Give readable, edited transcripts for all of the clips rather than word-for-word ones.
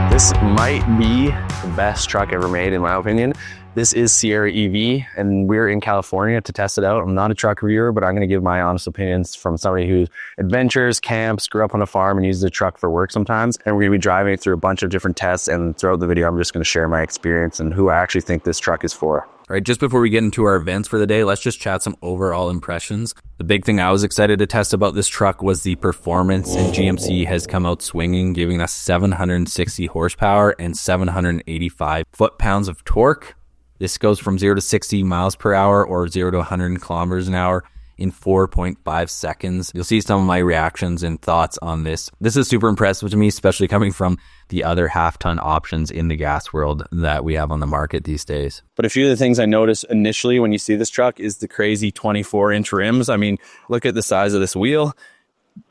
This might be the best truck ever made, in my opinion. This is Sierra EV, and we're in California to test it out. I'm not a truck reviewer, but I'm going to give my honest opinions from somebody who adventures, camps, grew up on a farm, and uses a truck for work sometimes. And we're going to be driving through a bunch of different tests, and throughout the video, I'm just going to share my experience and who I actually think this truck is for. All right, just before we get into our events for the day, let's just chat some overall impressions. The big thing I was excited to test about this truck was the performance, and GMC has come out swinging, giving us 760 horsepower and 785 foot-pounds of torque. This goes from 0 to 60 miles per hour or 0 to 100 kilometers an hour in 4.5 seconds. You'll see some of my reactions and thoughts on this. This is super impressive to me, especially coming from the other half-ton options in the gas world that we have on the market these days. But a few of the things I noticed initially when you see this truck is the crazy 24-inch rims. I mean, look at the size of this wheel.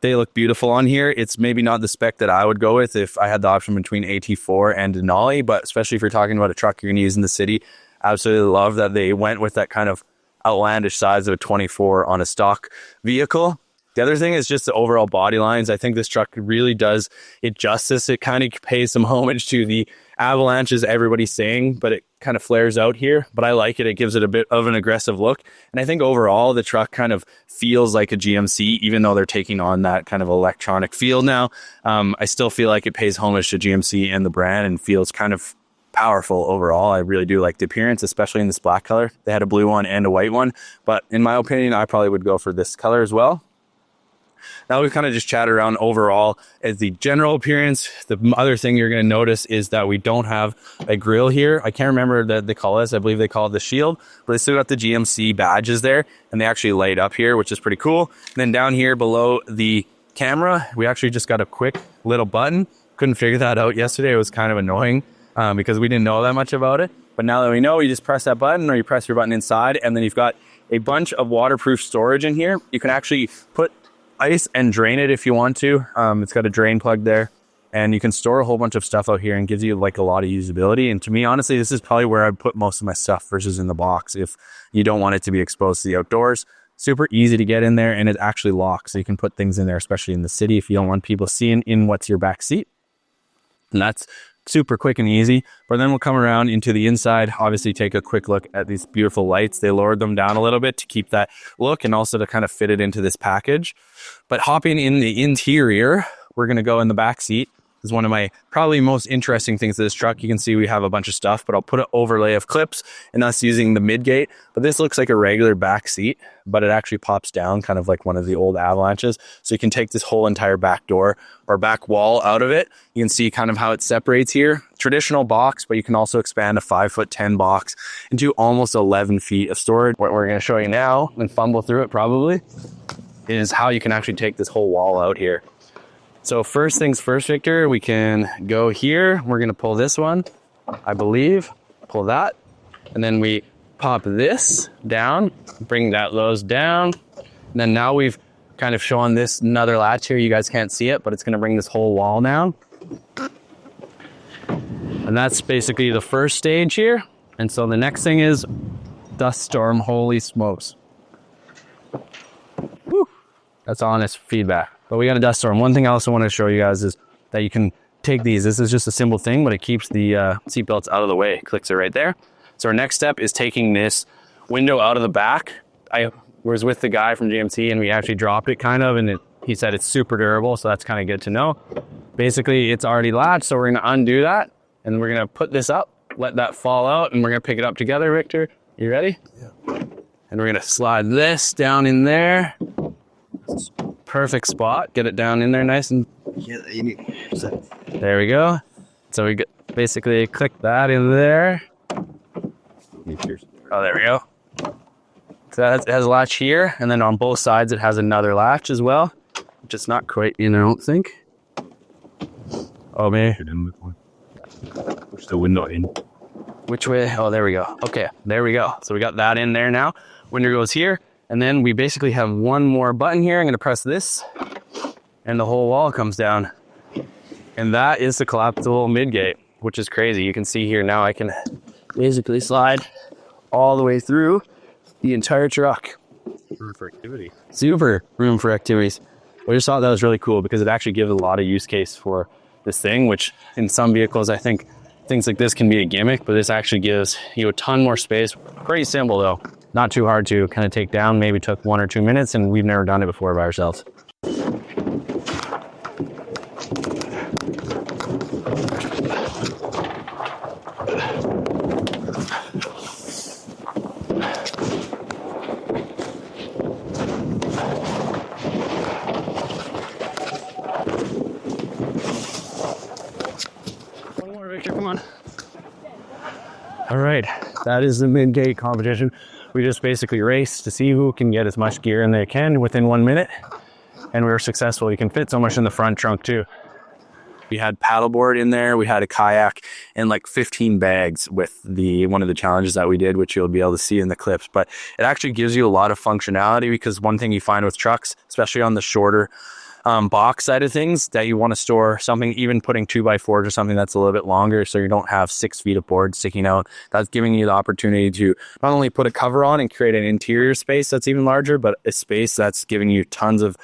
They look beautiful on here. It's maybe not the spec that I would go with if I had the option between AT4 and Denali, but especially if you're talking about a truck you're going to use in the city, absolutely love that they went with that kind of outlandish size of a 24 on a stock vehicle. The other thing is just the overall body lines. I think this truck really does it justice. It kind of pays some homage to the avalanches everybody's saying, but it kind of flares out here. But I like it. It gives it a bit of an aggressive look. And I think overall the truck kind of feels like a GMC, even though they're taking on that kind of electronic feel now. I still feel like it pays homage to GMC and the brand and feels kind of powerful overall. I really do like the appearance, especially in this black color. They had a blue one and a white one, but in my opinion, I probably would go for this color as well. Now we've kind of just chatted around overall as the general appearance. The other thing you're going to notice is that we don't have a grille here. I can't remember that they call this. I believe they call it the shield, but they still got the GMC badges there, and they actually light up here, which is pretty cool. And then down here below the camera, we actually just got a quick little button. Couldn't figure that out yesterday. It was kind of annoying because we didn't know that much about it. But now that we know, you just press that button, or you press your button inside, and then you've got a bunch of waterproof storage in here. You can actually put ice and drain it if you want to. It's got a drain plug there, and you can store a whole bunch of stuff out here and gives you like a lot of usability. And to me, honestly, this is probably where I'd put most of my stuff versus in the box if you don't want it to be exposed to the outdoors. Super easy to get in there, and it actually locks, so you can put things in there, especially in the city if you don't want people seeing in what's your back seat. And that's super quick and easy. But then we'll come around into the inside, obviously take a quick look at these beautiful lights. They lowered them down a little bit to keep that look and also to kind of fit it into this package. But hopping in the interior, we're going to go in the back seat. This is one of my probably most interesting things to this truck. You can see we have a bunch of stuff, but I'll put an overlay of clips and us using the Midgate. But this looks like a regular back seat, but it actually pops down kind of like one of the old Avalanches. So you can take this whole entire back door or back wall out of it. You can see kind of how it separates here. Traditional box, but you can also expand a 5'10" box into almost 11 feet of storage. What we're going to show you now and fumble through it probably is how you can actually take this whole wall out here. So first things first, Victor, we can go here. We're going to pull this one, I believe, pull that. And then we pop this down, bring those down. And then now we've kind of shown this another latch here. You guys can't see it, but it's going to bring this whole wall down. And that's basically the first stage here. And so the next thing is dust storm. Holy smokes. Woo. That's honest feedback. But we got a dust storm. One thing I also want to show you guys is that you can take these. This is just a simple thing, but it keeps the seat belts out of the way. It clicks it right there. So our next step is taking this window out of the back. I was with the guy from GMC, and we actually dropped it kind of, and he said it's super durable, so that's kind of good to know. Basically, it's already latched, so we're going to undo that, and we're going to put this up, let that fall out, and we're going to pick it up together. Victor, you ready? Yeah. And we're going to slide this down in there. Perfect spot. Get it down in there nice and... There we go. So we basically click that in there. Oh, there we go. So it has a latch here, and then on both sides it has another latch as well, which is not quite in, I don't think. Oh, man. Push the window in. Which way? Oh, there we go. Okay, there we go. So we got that in there now. Window goes here. And then we basically have one more button here. I'm going to press this, and the whole wall comes down. And that is the collapsible midgate, which is crazy. You can see here now I can basically slide all the way through the entire truck. room for activity. Super room for activities. We just thought that was really cool because it actually gives a lot of use case for this thing, which in some vehicles, I think things like this can be a gimmick, but this actually gives you a ton more space. Pretty simple though. Not too hard to kind of take down. Maybe took 1 or 2 minutes, and we've never done it before by ourselves. One more, Victor, come on. All right, that is the Midgate competition. We just basically race to see who can get as much gear in they can within 1 minute, and we were successful. You can fit so much in the front trunk too. We had paddleboard in there, we had a kayak, and like 15 bags with one of the challenges that we did, which you'll be able to see in the clips. But it actually gives you a lot of functionality, because one thing you find with trucks, especially on the shorter box side of things, that you want to store something, even putting 2x4s or something that's a little bit longer, so you don't have 6 feet of board sticking out. That's giving you the opportunity to not only put a cover on and create an interior space that's even larger, but a space that's giving you tons of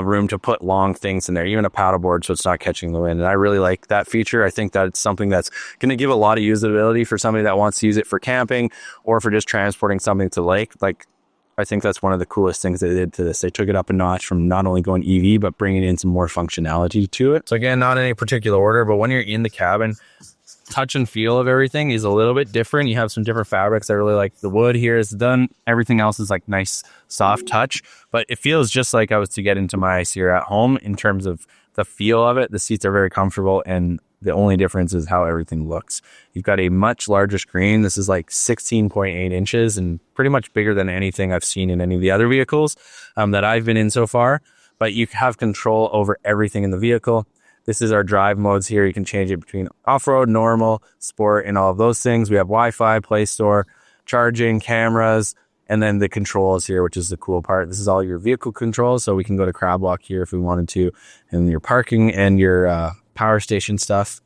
room to put long things in there, even a paddleboard, so it's not catching the wind. And I really like that feature. I think that it's something that's going to give a lot of usability for somebody that wants to use it for camping or for just transporting something to the lake. Like, I think that's one of the coolest things they did to this. They took it up a notch from not only going EV, but bringing in some more functionality to it. So again, not in any particular order, but when you're in the cabin, touch and feel of everything is a little bit different. You have some different fabrics. I really like the wood here is done. Everything else is like nice, soft touch, but it feels just like I was to get into my Sierra at home in terms of the feel of it. The seats are very comfortable, and the only difference is how everything looks. You've got a much larger screen. This is like 16.8 inches and pretty much bigger than anything I've seen in any of the other vehicles that I've been in so far. But you have control over everything in the vehicle. This is our drive modes here. You can change it between off-road, normal, sport, and all of those things. We have Wi-Fi, Play Store, charging, cameras, and then the controls here, which is the cool part. This is all your vehicle controls. So we can go to crab walk here if we wanted to, and your parking and your power station stuff,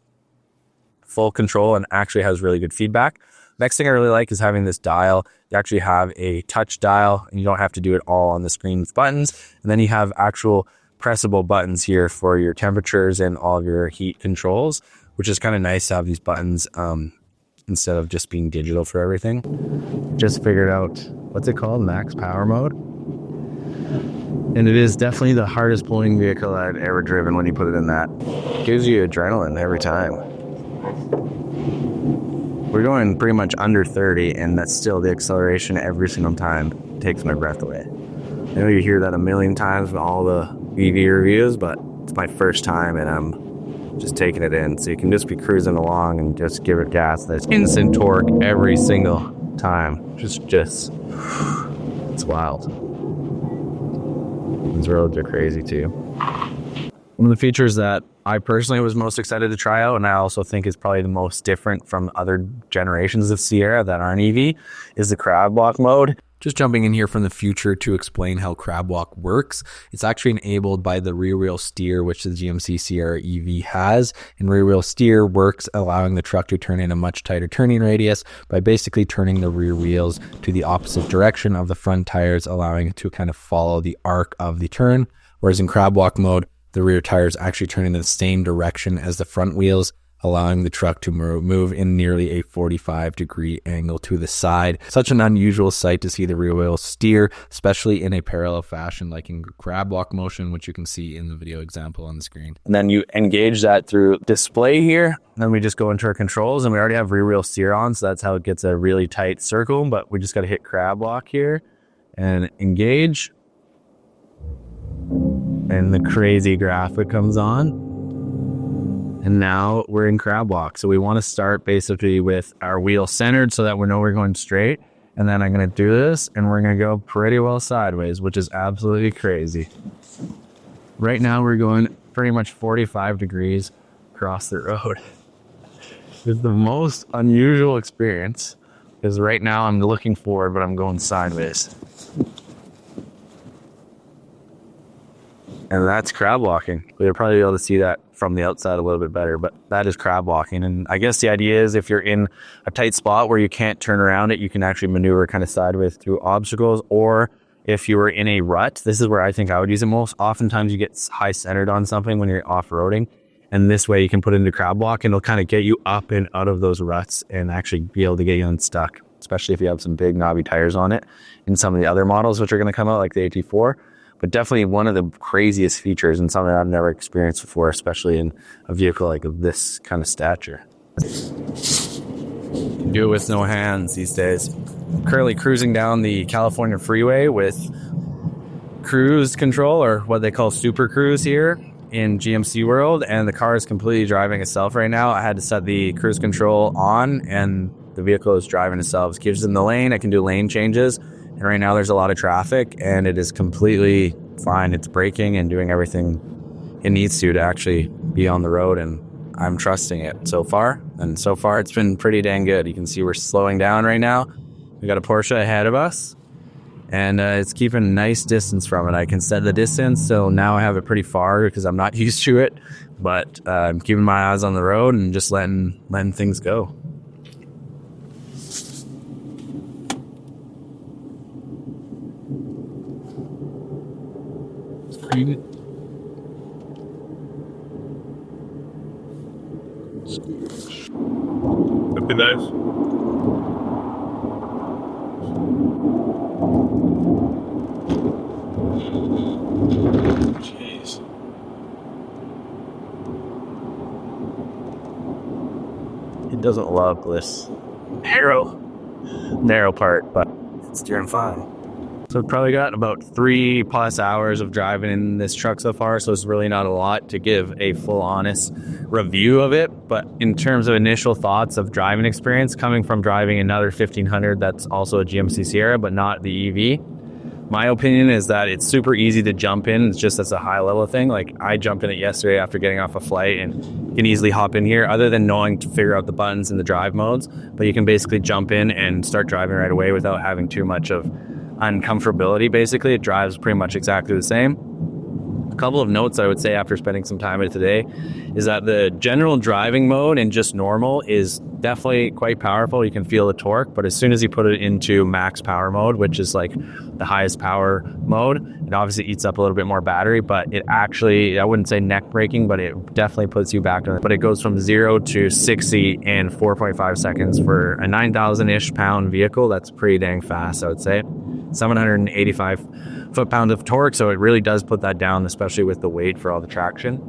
full control, and actually has really good feedback. Next thing I really like is having this dial. You actually have a touch dial, and you don't have to do it all on the screen with buttons. And then you have actual pressable buttons here for your temperatures and all of your heat controls, which is kind of nice to have these buttons instead of just being digital for everything. Just figured out, what's it called? Max power mode. And it is definitely the hardest pulling vehicle I've ever driven when you put it in that. Gives you adrenaline every time. We're going pretty much under 30, and that's still the acceleration every single time. It takes my breath away. I know you hear that a million times with all the EV reviews, but it's my first time, and I'm just taking it in. So you can just be cruising along and just give it gas. That's instant torque every single time. Just, it's wild. These roads are crazy too. One of the features that I personally was most excited to try out, and I also think is probably the most different from other generations of Sierra that aren't EV, is the crab walk mode. Just jumping in here from the future to explain how crab walk works. It's actually enabled by the rear wheel steer, which the GMC Sierra EV has. And rear wheel steer works allowing the truck to turn in a much tighter turning radius by basically turning the rear wheels to the opposite direction of the front tires, allowing it to kind of follow the arc of the turn. Whereas in crab walk mode, the rear tires actually turn in the same direction as the front wheels, allowing the truck to move in nearly a 45-degree angle to the side. Such an unusual sight to see the rear wheel steer, especially in a parallel fashion like in crab walk motion, which you can see in the video example on the screen. And then you engage that through display here. Then we just go into our controls, and we already have rear wheel steer on, so that's how it gets a really tight circle. But we just got to hit crab walk here and engage. And the crazy graphic comes on. And now we're in crab walk. So we want to start basically with our wheel centered so that we know we're going straight. And then I'm going to do this, and we're going to go pretty well sideways, which is absolutely crazy. Right now we're going pretty much 45 degrees across the road. It's the most unusual experience, because right now I'm looking forward, but I'm going sideways. And that's crab walking. We'll probably be able to see that from the outside a little bit better, but that is crab walking. And I guess the idea is if you're in a tight spot where you can't turn around it, you can actually maneuver kind of sideways through obstacles, or if you were in a rut, this is where I think I would use it most. Oftentimes you get high centered on something when you're off-roading, and this way you can put it into crab walk and it'll kind of get you up and out of those ruts and actually be able to get you unstuck, especially if you have some big knobby tires on it in some of the other models which are going to come out like the AT4. But definitely one of the craziest features and something I've never experienced before, especially in a vehicle like this kind of stature. Do it with no hands these days. Currently cruising down the California freeway with cruise control, or what they call super cruise here in GMC world, and the car is completely driving itself right now. I had to set the cruise control on and the vehicle is driving itself. It gives in the lane. I can do lane changes, and right now there's a lot of traffic and it is completely fine. It's braking and doing everything it needs to actually be on the road, and I'm trusting it so far. And so far it's been pretty dang good. You can see we're slowing down right now. We got a Porsche ahead of us, and it's keeping a nice distance from it. I can set the distance, so now I have it pretty far because I'm not used to it, but I'm keeping my eyes on the road and just letting things go. That'd be nice. Jeez. It doesn't love this narrow part, but it's doing fine. So I've probably got about 3+ hours of driving in this truck so far, so it's really not a lot to give a full honest review of it. But in terms of initial thoughts of driving experience, coming from driving another 1500 that's also a GMC Sierra but not the EV, my opinion is that it's super easy to jump in. It's just that's a high level thing. Like I jumped in it yesterday after getting off a flight, and you can easily hop in here other than knowing to figure out the buttons and the drive modes. But you can basically jump in and start driving right away without having too much of uncomfortability. Basically, it drives pretty much exactly the same. A couple of notes I would say after spending some time with it today is that the general driving mode and just normal is definitely quite powerful. You can feel the torque, but as soon as you put it into max power mode, which is like the highest power mode, it obviously eats up a little bit more battery, but it actually, I wouldn't say neck breaking, but it definitely puts you back on it. But it goes from 0 to 60 in 4.5 seconds for a 9,000-ish pound vehicle. That's pretty dang fast, I would say. 785 foot-pounds of torque, so it really does put that down, especially with the weight for all the traction.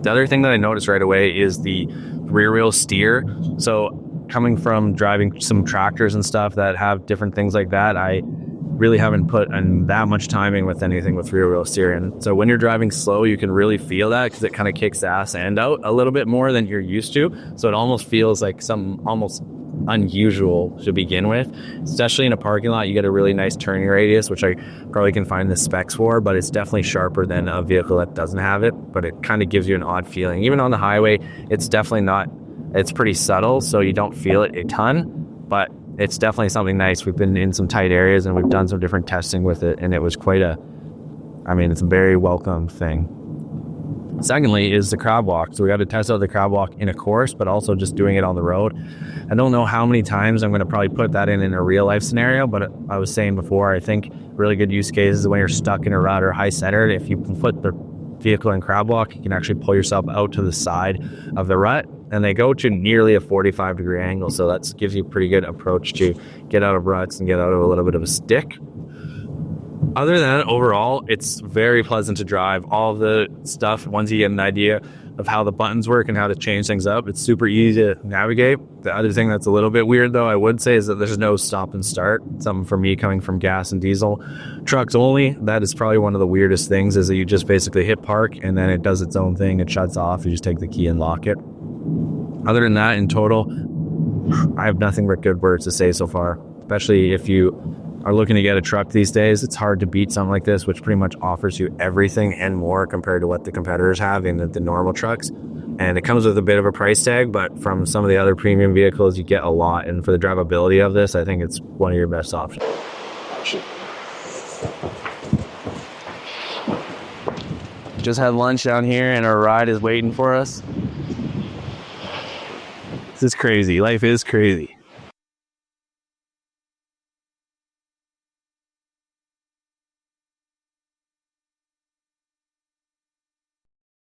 The other thing that I noticed right away is the rear wheel steer. So coming from driving some tractors and stuff that have different things like that, I really haven't put in that much timing with anything with rear wheel steering. So when you're driving slow, you can really feel that because it kind of kicks the ass end out a little bit more than you're used to. So it almost feels like some almost unusual to begin with, especially in a parking lot. You get a really nice turning radius, which I probably can find the specs for, but it's definitely sharper than a vehicle that doesn't have it. But it kind of gives you an odd feeling. Even on the highway, it's definitely not, it's pretty subtle, so you don't feel it a ton, but it's definitely something nice. We've been in some tight areas and we've done some different testing with it, and it was quite a, I mean, it's a very welcome thing. Secondly is the crab walk. So we got to test out the crab walk in a course, but also just doing it on the road. I don't know how many times I'm going to probably put that in a real life scenario, but I was saying before, I think really good use case is when you're stuck in a rut or high centered. If you put the vehicle in crab walk, you can actually pull yourself out to the side of the rut, and they go to nearly a 45-degree angle. So that gives you a pretty good approach to get out of ruts and get out of a little bit of a stick. Other than that, overall, it's very pleasant to drive. All of the stuff, once you get an idea of how the buttons work and how to change things up, it's super easy to navigate. The other thing that's a little bit weird, though, I would say, is that there's no stop and start. Something for me coming from gas and diesel trucks only, that is probably one of the weirdest things, is that you just basically hit park and then it does its own thing. It shuts off. You just take the key and lock it. Other than that, in total, I have nothing but good words to say so far, especially if you are looking to get a truck these days. It's hard to beat something like this, which pretty much offers you everything and more compared to what the competitors have in the normal trucks. And it comes with a bit of a price tag, but from some of the other premium vehicles, you get a lot. And for the drivability of this, I think it's one of your best options. Just had lunch down here and our ride is waiting for us. This is crazy. Life is crazy.